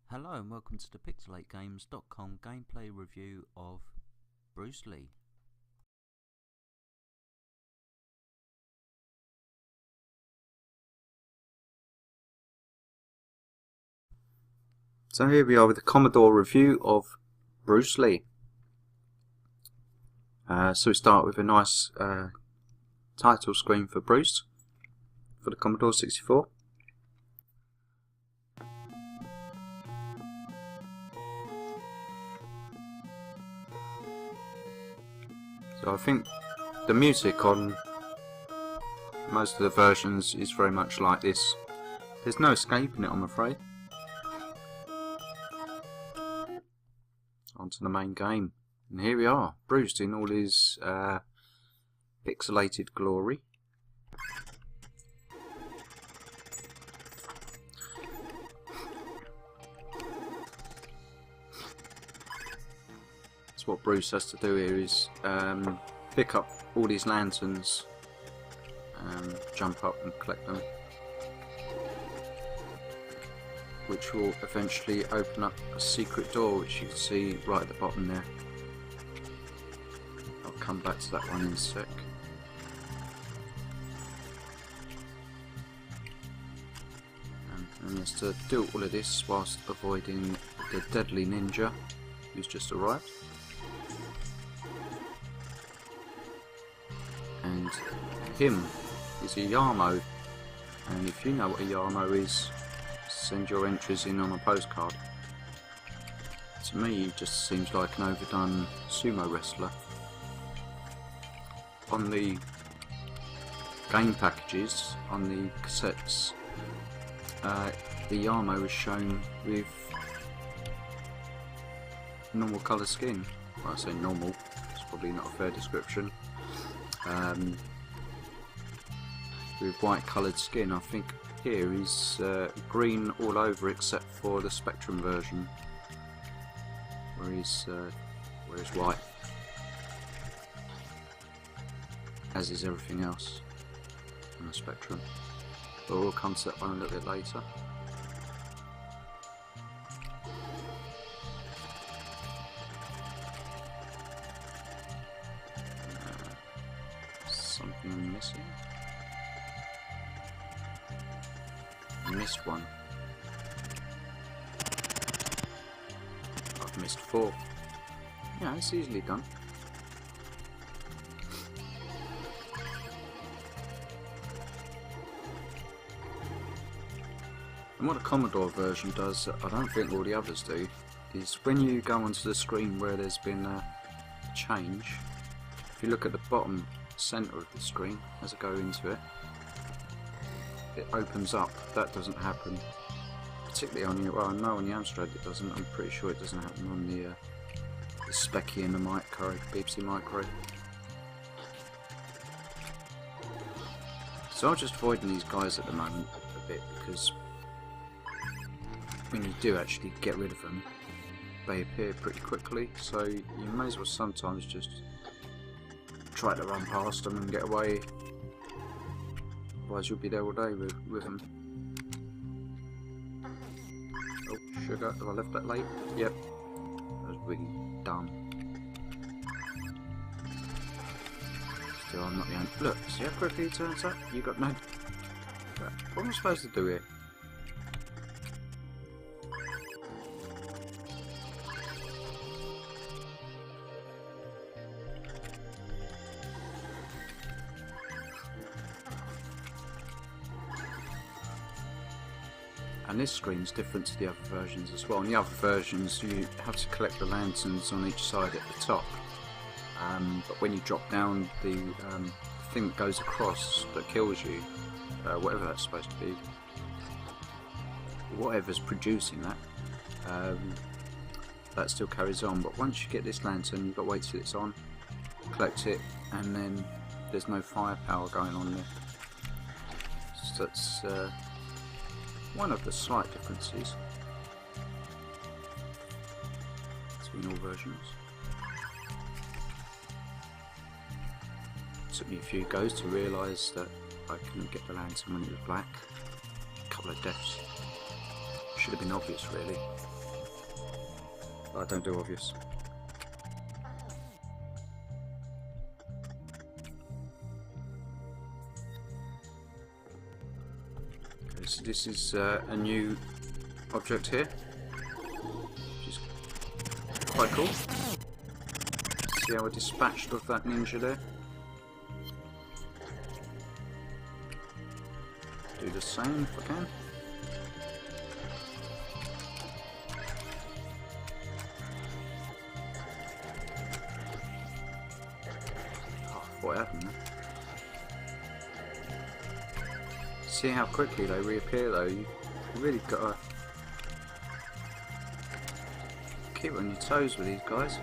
Hello and welcome to the PixelateGames.com gameplay review of Bruce Lee. So here we are with the Commodore review of Bruce Lee. So we start with a nice title screen for Bruce for the Commodore 64. So I think the music on most of the versions is very much like this. There's no escaping it, I'm afraid. Onto the main game. And here we are, Bruce in all his pixelated glory. So what Bruce has to do here is pick up all these lanterns, jump up and collect them, which will eventually open up a secret door, which you can see right at the bottom there. I'll come back to that one in a sec. And he has to do all of this whilst avoiding the deadly ninja who's just arrived. And him is a Yarmo, and if you know what a Yarmo is, send your entries in on a postcard. To me, he just seems like an overdone sumo wrestler. On the game packages, on the cassettes, the Yarmo is shown with normal colour skin. Well, I say normal, it's probably not a fair description. With white coloured skin. I think here is green all over except for the Spectrum version, where he's white, as is everything else on the Spectrum. But we'll come to that one a little bit later. Something missing? I missed one. I've missed 4. Yeah, it's easily done. And what the Commodore version does that I don't think all the others do is when you go onto the screen where there's been a change, if you look at the bottom centre of the screen as I go into it, it opens up. That doesn't happen, particularly on the, well, no, on the Amstrad it doesn't. I'm pretty sure it doesn't happen on the Specky and the Micro, BBC Micro. So I'm just avoiding these guys at the moment a bit, because when you do actually get rid of them, they appear pretty quickly, so you may as well sometimes just try to run past them and get away, otherwise you'll be there all day with them. Oh, sugar, have I left that late? Yep, that was really dumb. Still, I'm not the only... Look, see how quickly he turns up? You got no... What am I supposed to do here? And this screen's different to the other versions as well. In the other versions you have to collect the lanterns on each side at the top, but when you drop down, the thing that goes across that kills you, whatever that's supposed to be, whatever's producing that, that still carries on. But once you get this lantern, you've got to wait till it's on, collect it, and then there's no firepower going on there. So that's one of the slight differences between all versions. It took me a few goes to realise that I couldn't get the lantern when it was black. A couple of deaths. Should have been obvious really. but I don't do obvious. Okay, so this is a new object here, which is quite cool. See how I dispatched of that ninja there? Do the same if I can. What happened there? See how quickly they reappear though. You really gotta keep on your toes with these guys.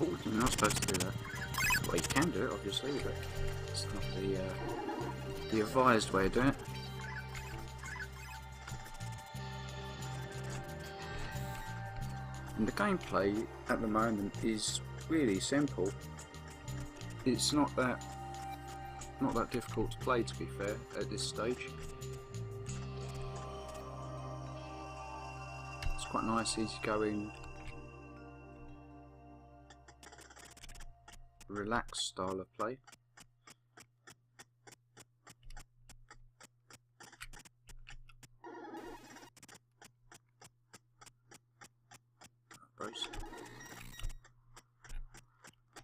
Oh, you're not supposed to do that. Well, you can do it, obviously, but it's not the advised way of doing it. And the gameplay at the moment is really simple. It's not that difficult to play, to be fair, at this stage. It's quite nice, easy going, relaxed style of play.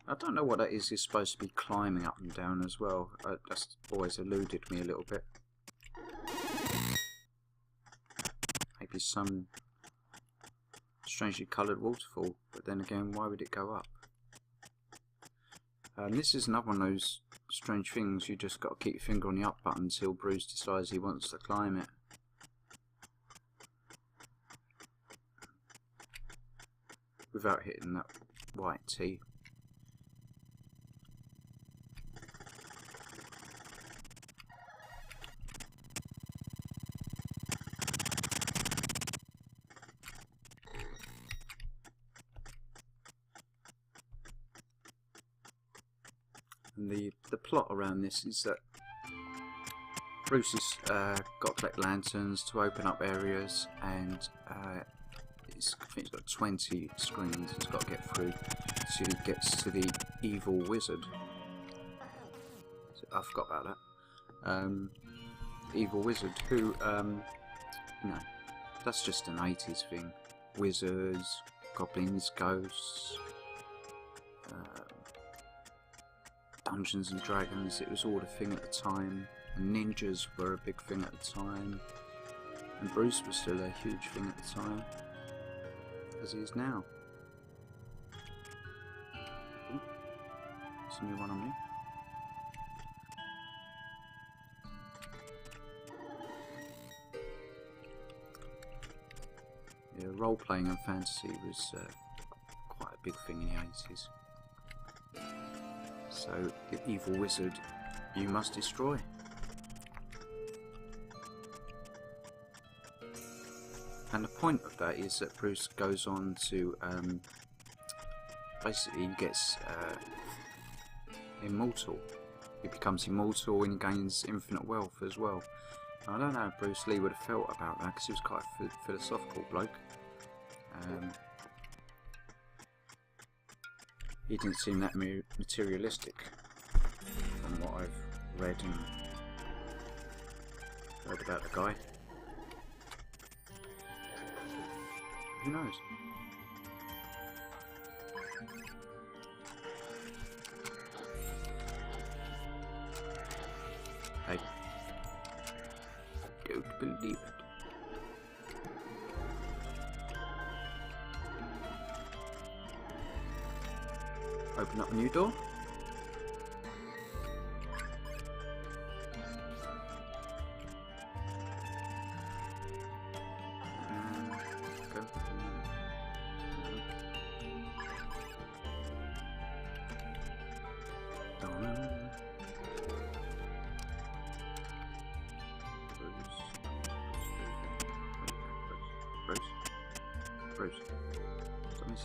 I don't know what that is. It's supposed to be climbing up and down as well. That's always eluded me a little bit. Maybe some strangely coloured waterfall, but then again, why would it go up? This is another one of those strange things. You just got to keep your finger on the up button until Bruce decides he wants to climb it. Without hitting that white T. And the plot around this is that Bruce has got to collect lanterns to open up areas, and I think he's got 20 screens he's got to get through till he gets to the evil wizard. So I forgot about that. Evil wizard, who, you know, that's just an 80s thing. Wizards, goblins, ghosts, Dungeons and Dragons, it was all a thing at the time, and ninjas were a big thing at the time, and Bruce was still a huge thing at the time, as he is now. Ooh, there's a new one on me. Yeah, role-playing and fantasy was quite a big thing in the 80s. So, the evil wizard you must destroy. And the point of that is that Bruce goes on to, basically gets immortal. He becomes immortal and gains infinite wealth as well. I don't know how Bruce Lee would have felt about that, because he was quite a philosophical bloke. He didn't seem that materialistic from what I've read and heard about the guy. Who knows? I don't believe it. Open up a new door. Go.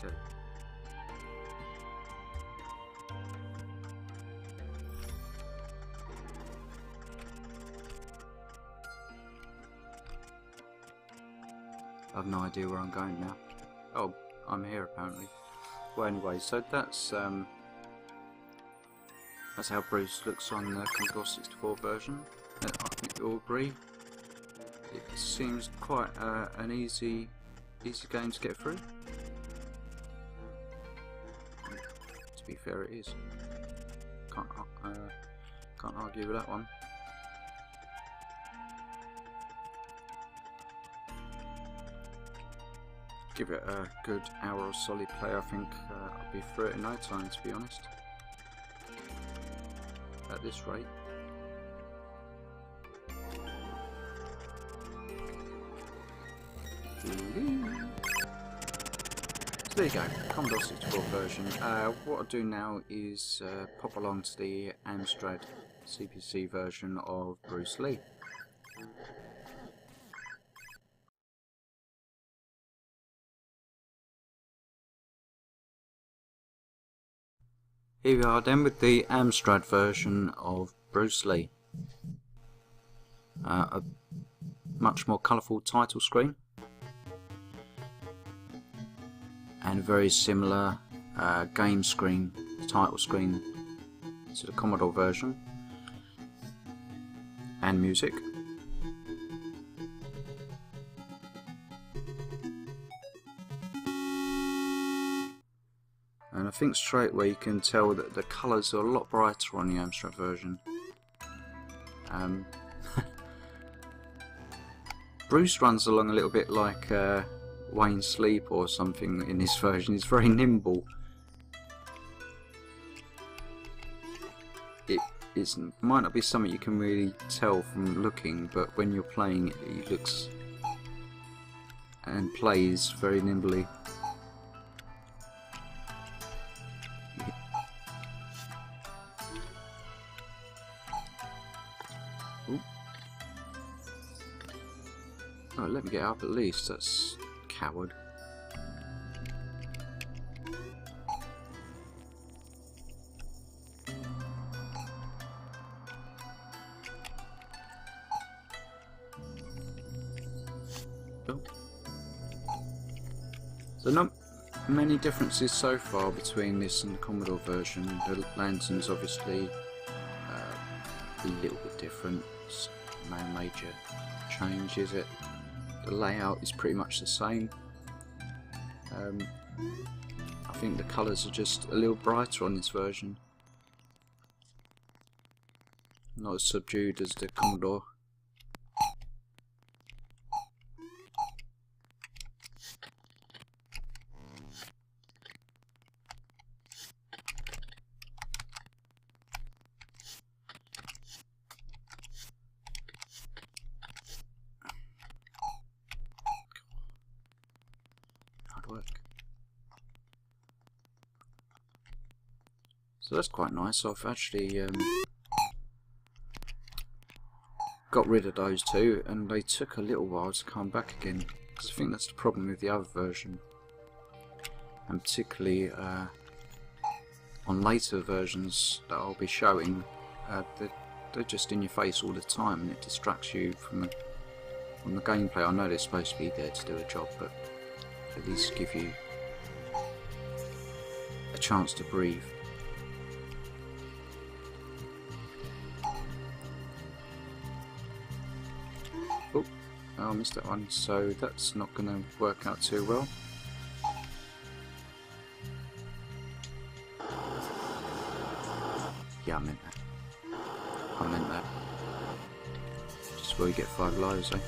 said. I have no idea where I'm going now. Oh, I'm here apparently. Well, anyway, so that's how Bruce looks on the Commodore 64 version. I think you'll agree. It seems quite an easy game to get through. To be fair, it is. Can't argue with that one. Give it a good hour or solid play. I think I'll be through it in no time, to be honest. At this rate. So there you go, Commodore 64 version. What I'll do now is pop along to the Amstrad CPC version of Bruce Lee. Here we are then with the Amstrad version of Bruce Lee. A much more colourful title screen and a very similar game screen, title screen to the Commodore version, and music. And I think straight away you can tell that the colours are a lot brighter on the Amstrad version. Bruce runs along a little bit like Wayne Sleep or something in this version. He's very nimble. It might not be something you can really tell from looking, but when you're playing it, he looks and plays very nimbly. Oh, let me get up at least, that's coward. Oh. So not many differences so far between this and the Commodore version. The lanterns obviously a little bit different. It's no major change, is it? The layout is pretty much the same. I think the colours are just a little brighter on this version. Not as subdued as the Commodore. Work. So that's quite nice. I've actually got rid of those two, and they took a little while to come back again, because I think that's the problem with the other version, and particularly on later versions that I'll be showing. They're just in your face all the time, and it distracts you from the gameplay. I know they're supposed to be there to do a job, but at least give you a chance to breathe. Oh, I missed that one, so that's not going to work out too well. Yeah, I meant that. Just where you get 5 lives, eh?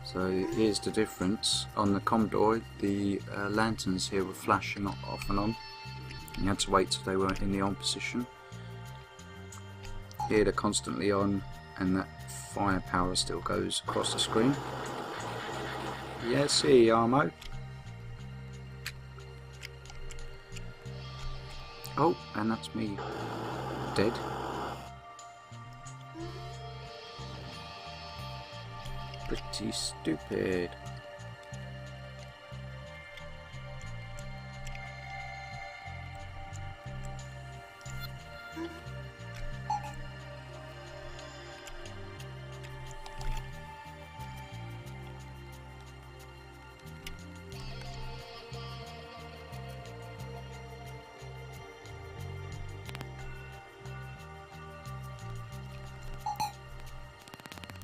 So here's the difference. On the Commodore, the lanterns here were flashing off and on. You had to wait till they were in the on position. here they're constantly on, and that firepower still goes across the screen. Yes, see, Armo. Oh, and that's me dead. Pretty stupid.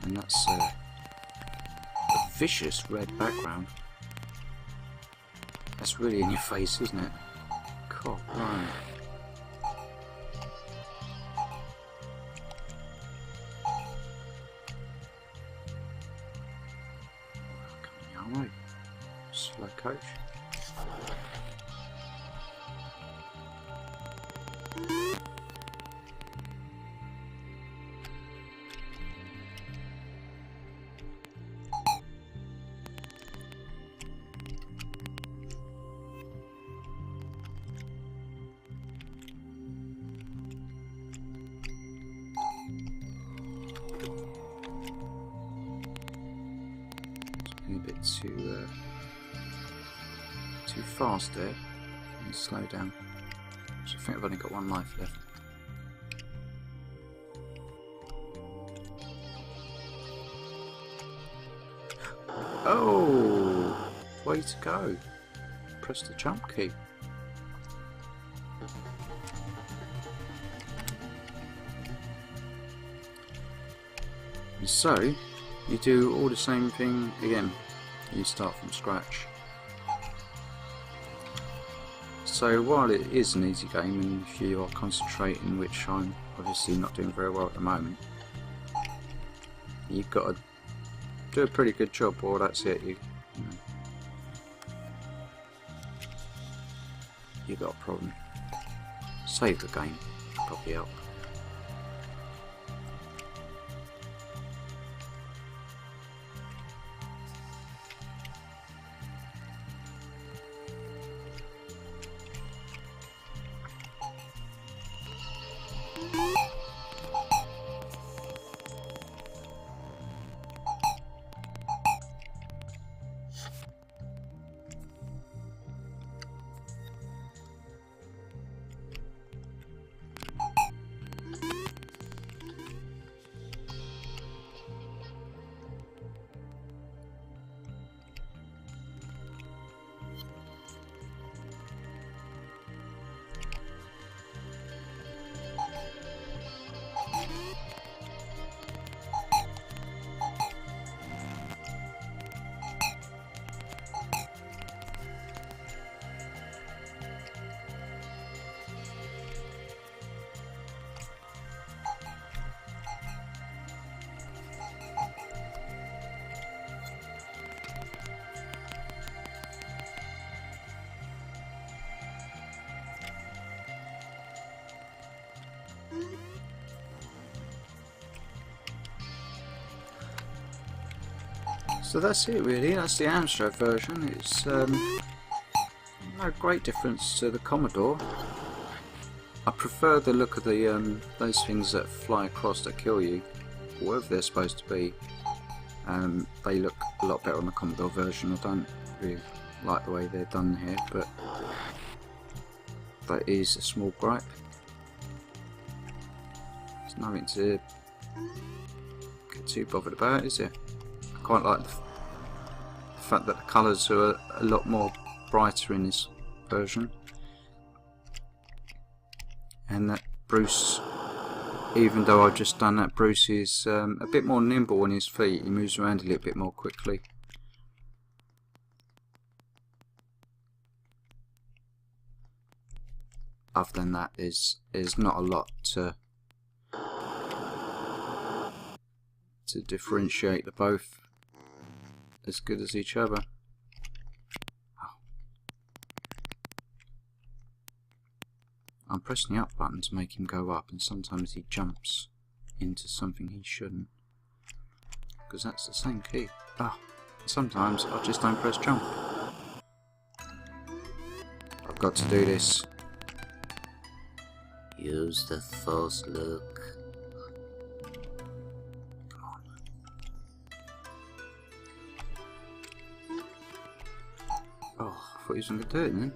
And that's a vicious red background. That's really in your face, isn't it? God, blimey. Coming our way. Slow coach. A bit too fast there. And slow down. So I think I've only got one life left. Oh, way to go! Press the jump key. And so you do all the same thing again. You start from scratch. So while it is an easy game, and if you are concentrating, which I'm obviously not doing very well at the moment, you've got to do a pretty good job, or that's it. You know, you've got a problem. Save the game, probably help. So that's it really, that's the Amstrad version. It's no great difference to the Commodore. I prefer the look of the those things that fly across that kill you, whatever they're supposed to be. They look a lot better on the Commodore version. I don't really like the way they're done here, but that is a small gripe. There's nothing to get too bothered about, is there? I quite like the fact that the colours are a lot more brighter in this version, and that Bruce, even though I've just done that, Bruce is a bit more nimble on his feet. He moves around a little bit more quickly. Other than that, there's not a lot to differentiate the both as good as each other. Oh. I'm pressing the up button to make him go up, and sometimes he jumps into something he shouldn't. Because that's the same key. Oh, sometimes I just don't press jump. I've got to do this. Use the false look. Come on. Oh, I thought he was going to do it then.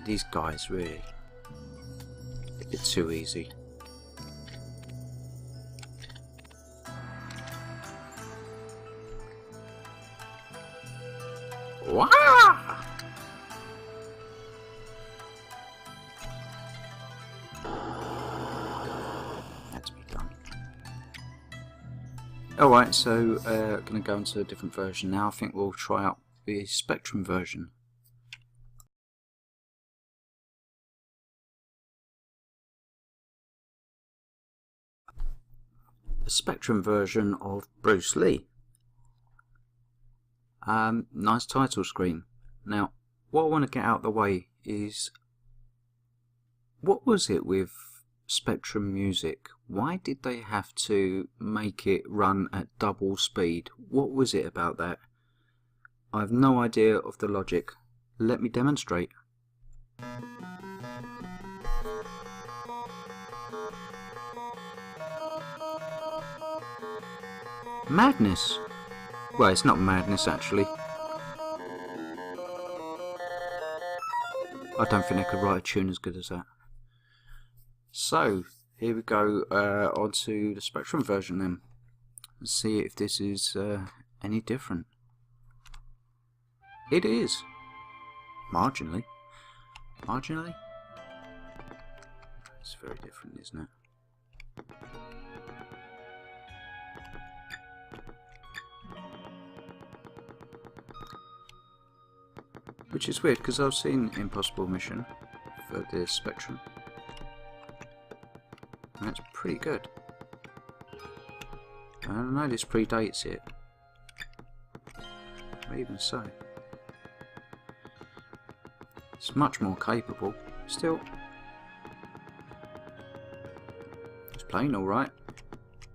These guys really a bit too easy. Wow! Had to be done. Alright, so gonna go into a different version now. I think we'll try out the Spectrum version. The Spectrum version of Bruce Lee. Nice title screen. Now, what I want to get out of the way is, what was it with Spectrum music? Why did they have to make it run at double speed? What was it about that? I have no idea of the logic. Let me demonstrate. Madness. Well, it's not madness actually. I don't think they could write a tune as good as that. So, here we go onto the Spectrum version then. Let's see if this is any different. It is. Marginally. Marginally? It's very different, isn't it? Which is weird, because I've seen Impossible Mission for the Spectrum. And that's pretty good. I don't know, this predates it. But even so. It's much more capable. Still. It's playing alright.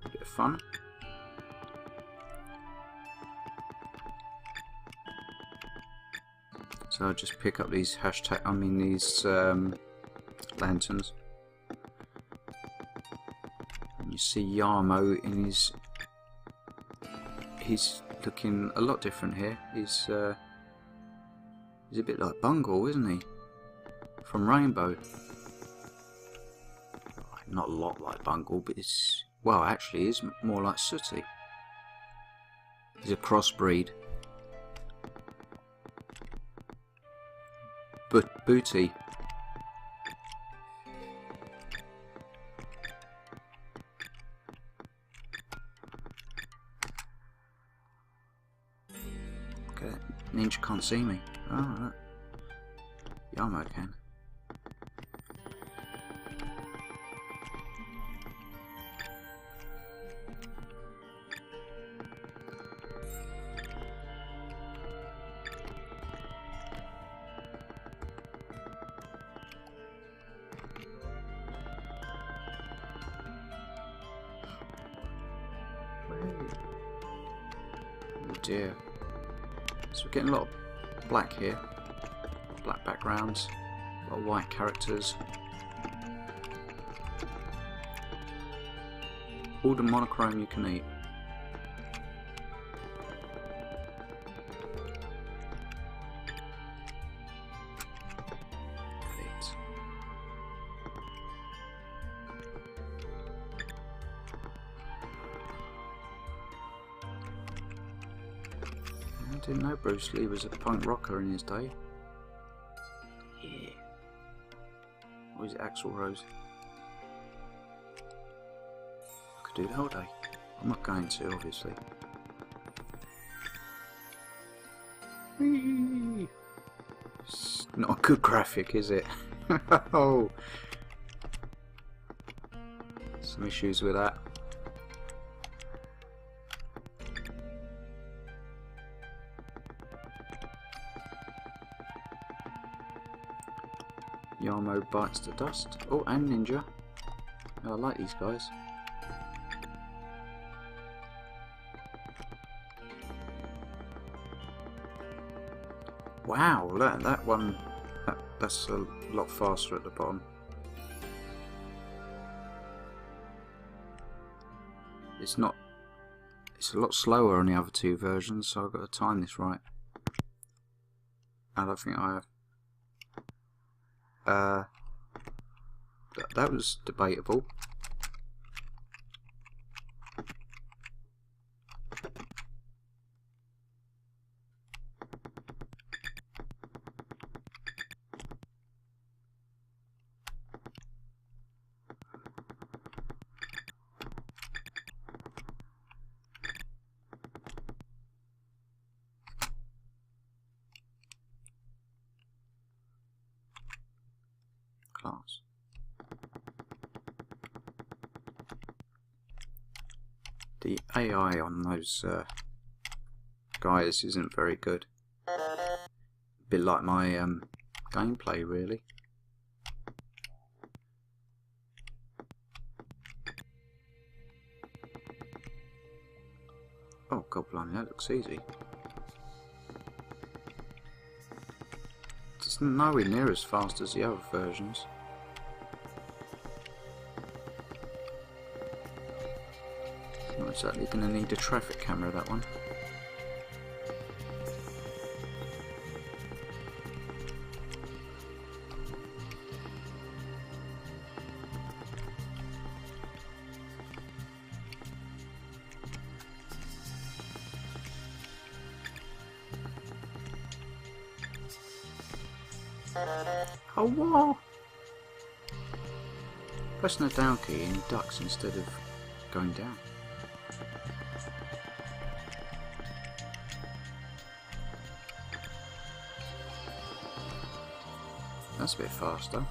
Bit of fun. So I'll just pick up these these lanterns. And you see Yarmo in he's looking a lot different here. He's a bit like Bungle, isn't he? From Rainbow. Not a lot like Bungle, but it's, well, actually is more like Sooty. He's a crossbreed. But Booty. Okay, Ninja can't see me. Oh, right. Yarmo can. Oh dear. So we're getting a lot of black here. Black backgrounds. A lot of white characters. All the monochrome you can eat. I didn't know Bruce Lee was a punk rocker in his day. Yeah. Or is it Axl Rose? to do that, will they? I'm not going to, obviously. Whee! It's not a good graphic, is it? Oh, some issues with that. Yarmo bites the dust. Oh, and Ninja. I like these guys. Wow, that one, that's a lot faster at the bottom. It's not, it's a lot slower on the other two versions, so I've got to time this right. I don't think I have. That was debatable. Class. The AI on those guys isn't very good. A bit like my gameplay, really. Oh god blimey, that looks easy. It's nowhere near as fast as the other versions. Not exactly going to need a traffic camera, that one. Oh, what? Pressing the down key and he ducks instead of going down. That's a bit faster.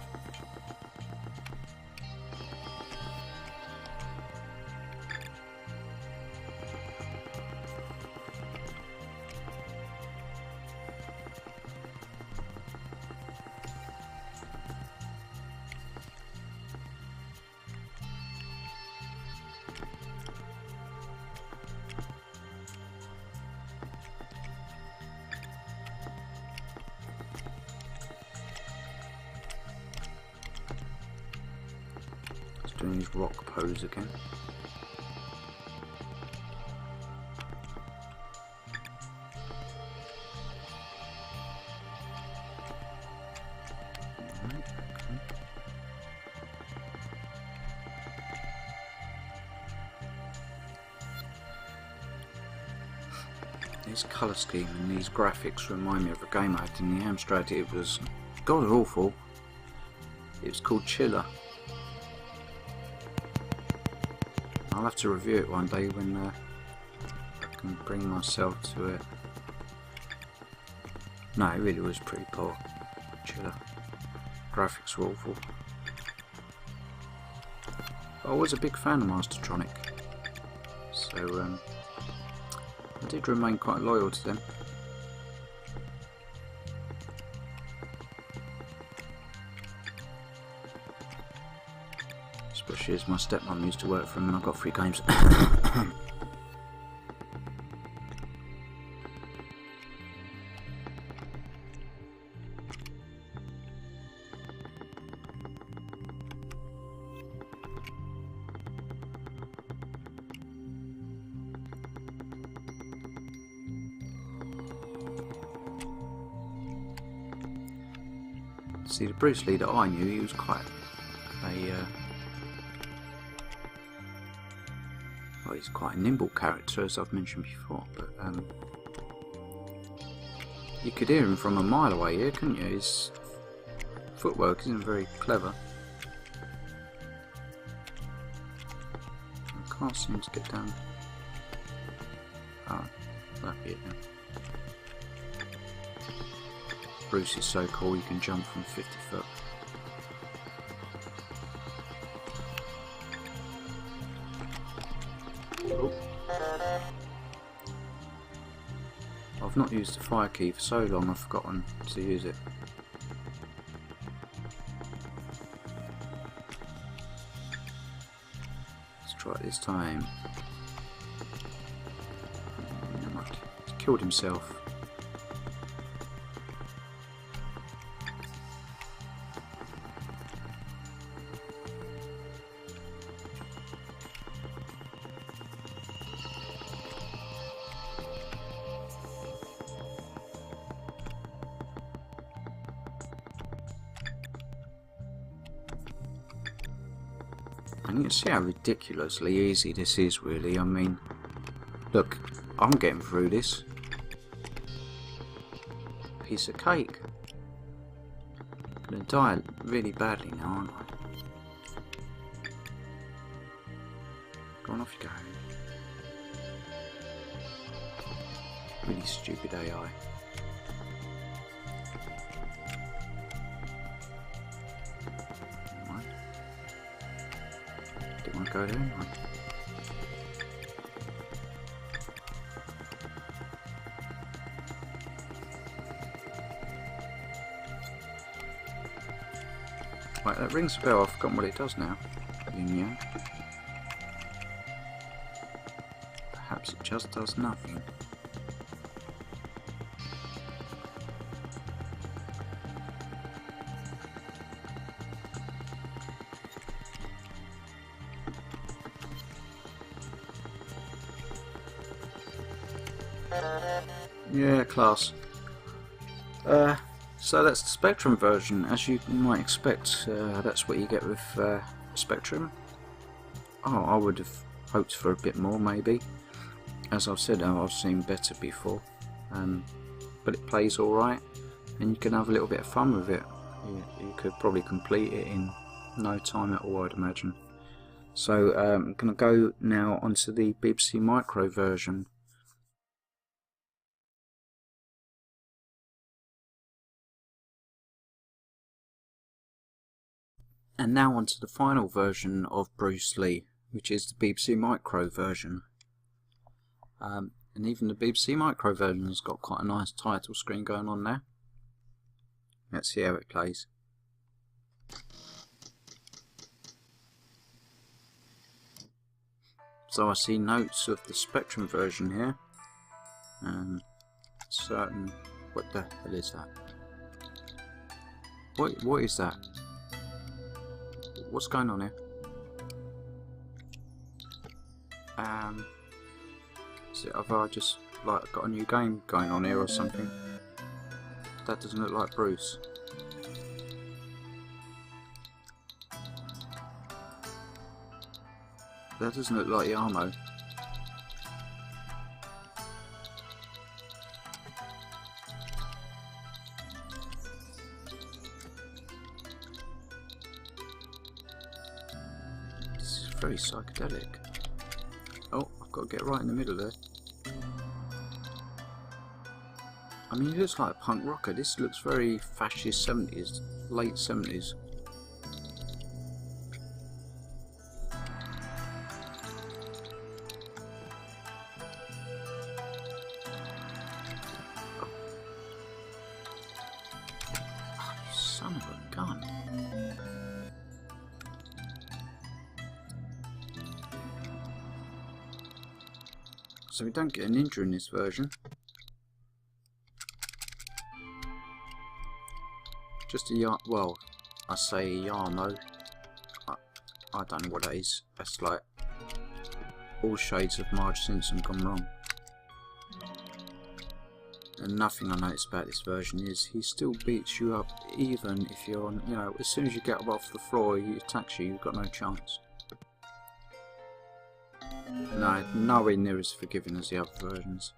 Doing his rock pose again. Right, okay. This colour scheme and these graphics remind me of a game I had in the Amstrad. It was god awful. It was called Chiller. I'll have to review it one day when I can bring myself to it. No, it really was pretty poor. Chiller. Graphics were awful. But I was a big fan of Mastertronic, so I did remain quite loyal to them. Especially as my stepmom used to work for him and I got free games. See, the Bruce Lee that I knew, he was quite a well, he's quite a nimble character, as I've mentioned before, but you could hear him from a mile away here, couldn't you? His footwork isn't very clever. Of can't seem to get down. Oh, that'll be it then. Bruce is so cool, you can jump from 50 foot. Oh. I've not used the fire key for so long, I've forgotten to use it. Let's try it this time. He's killed himself. And you can see how ridiculously easy this is, really. I mean, look, I'm getting through this. Piece of cake. I'm gonna die really badly now, aren't I? Go on, off you go. Really stupid AI. Go there anyway. Right, that rings a bell. I've forgotten what it does now. Yeah. Perhaps it just does nothing. Yeah, class. So that's the Spectrum version, as you might expect. That's what you get with Spectrum. Oh, I would have hoped for a bit more, maybe. As I've said, I've seen better before. But it plays alright, and you can have a little bit of fun with it. You could probably complete it in no time at all, I'd imagine. So I'm going to go now onto the BBC Micro version. And now onto the final version of Bruce Lee, which is the BBC Micro version. And even the BBC Micro version has got quite a nice title screen going on there. Let's see how it plays. So I see notes of the Spectrum version here. Certain... What the hell is that? What is that? What's going on here? Have I just like got a new game going on here or something? That doesn't look like Bruce. That doesn't look like Yarmo. This is very psychedelic. Oh, I've got to get right in the middle there. I mean, he looks like a punk rocker. This looks very fascist 70s, late 70s. Oh, you son of a gun. So we don't get a ninja in this version. Just a well, I say Yarmo. I don't know what that is. That's like all shades of Marge Simpson gone wrong. And nothing I notice about this version is he still beats you up, even if you're on, you know, as soon as you get up off the floor, he attacks you. You've got no chance. No, nowhere near as forgiving as the other versions.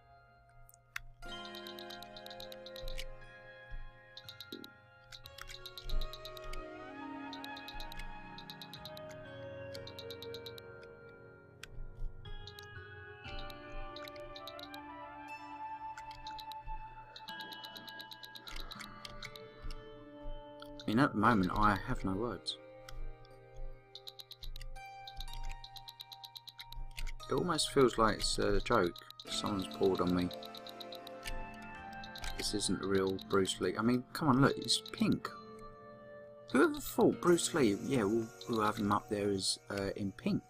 I mean, at the moment I have no words. It almost feels like it's a joke. Someone's pulled on me. This isn't the real Bruce Lee. I mean, come on, look, it's pink. Whoever thought Bruce Lee? Yeah, we'll have him up there as in pink.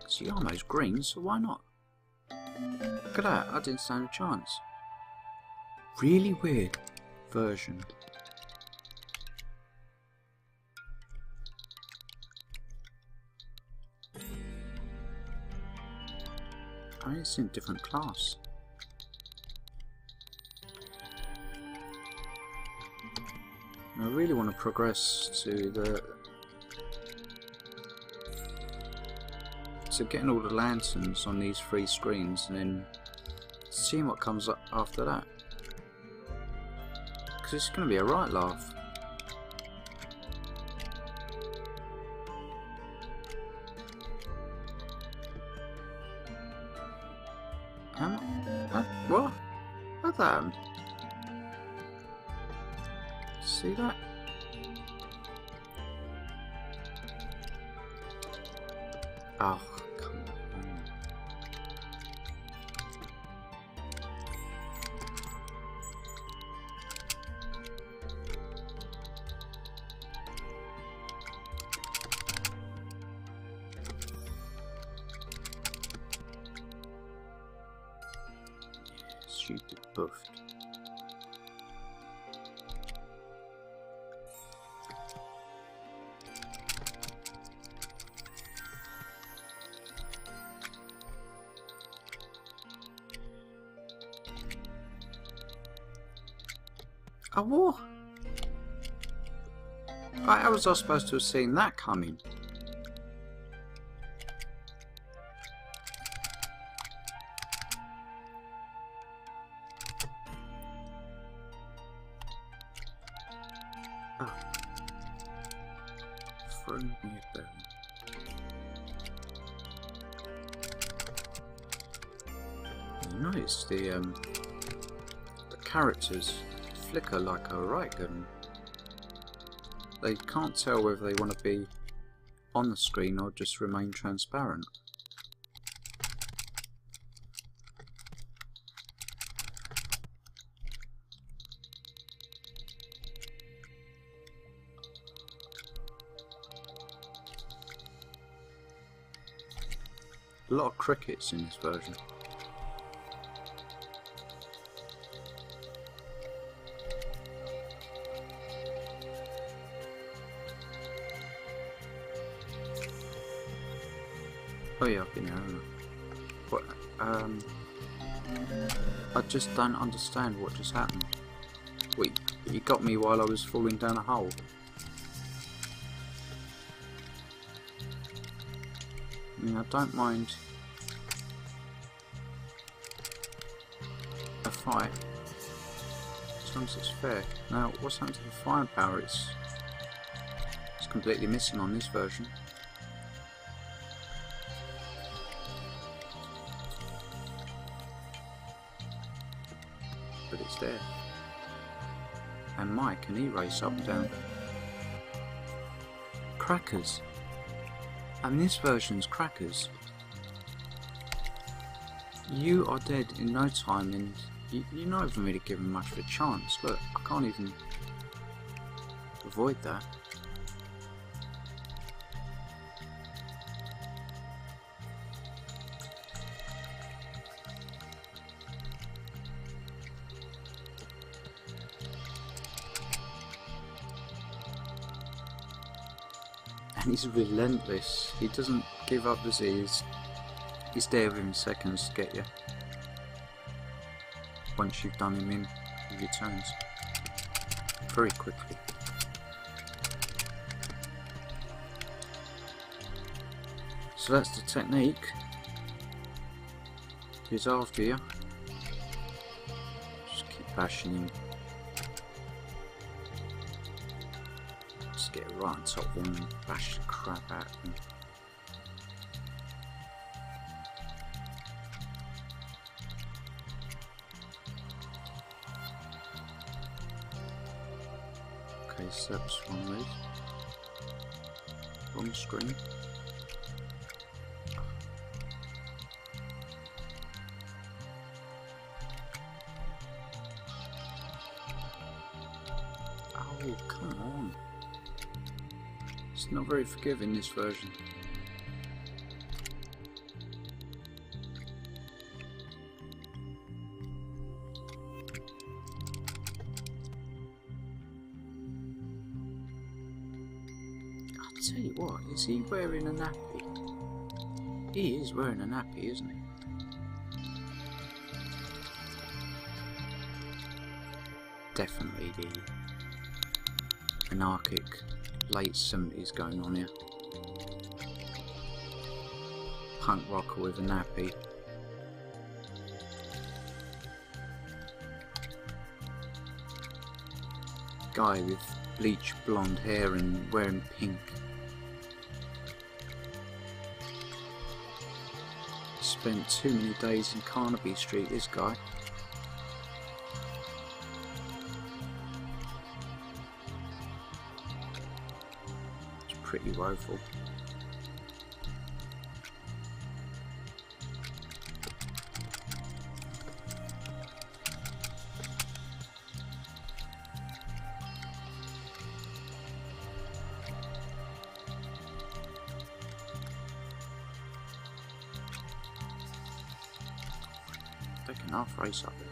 See, Armo's green, so why not? Look at that, I didn't stand a chance. Really weird version. I mean, it's in a different class. I really want to progress to getting all the lanterns on these 3 screens and then seeing what comes up after that. Because it's going to be a right laugh. What? How'd that happen? See that? Oh, come on. Stupid buffed. Oh, what? How was I supposed to have seen that coming? Oh. Throw me a bone. You notice the characters flicker like a right gun. They can't tell whether they want to be on the screen or just remain transparent. A lot of crickets in this version. Oh yeah, I've been there, haven't I? What, I just don't understand what just happened. Wait, you got me while I was falling down a hole. I mean, I don't mind a fight, as long as it's fair. Now, what's happened to the firepower? It's completely missing on this version. But it's there. And Mike, can he race up and down? Crackers. I mean, this version's crackers. You are dead in no time, and you're not even really given much of a chance. Look, I can't even avoid that. And he's relentless. He doesn't give up as he is. He's there within seconds to get you. Once you've done him in, he returns very quickly. So that's the technique. He's after you. Just keep bashing him. Just get right on top of him and bash the crap out of him. Okay, so that was one of those. Wrong screen. Oh, come on. It's not very forgiving, this version. I'll tell you what, is he wearing a nappy? He is wearing a nappy, isn't he? Definitely the anarchic late 70s going on here. Punk rocker with a nappy. Guy with bleached blonde hair and wearing pink. Spent too many days in Carnaby Street, this guy. It's pretty woeful. Taking half race up there.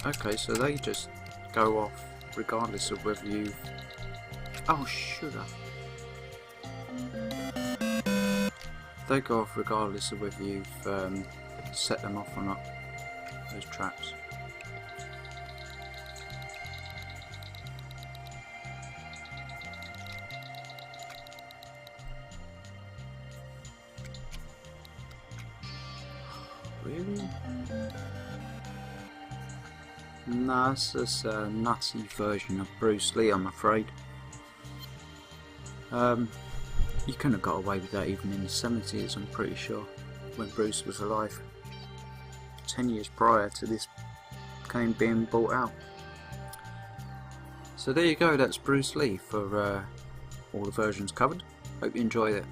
Okay, so they just go off regardless of whether you've... Oh, sugar. They go off regardless of whether you've set them off or not, those traps. Really? Nah, it's just a nutty version of Bruce Lee, I'm afraid. You couldn't have got away with that even in the 70s, I'm pretty sure, when Bruce was alive. 10 years prior to this game being bought out. So there you go, that's Bruce Lee for all the versions covered. Hope you enjoyed it.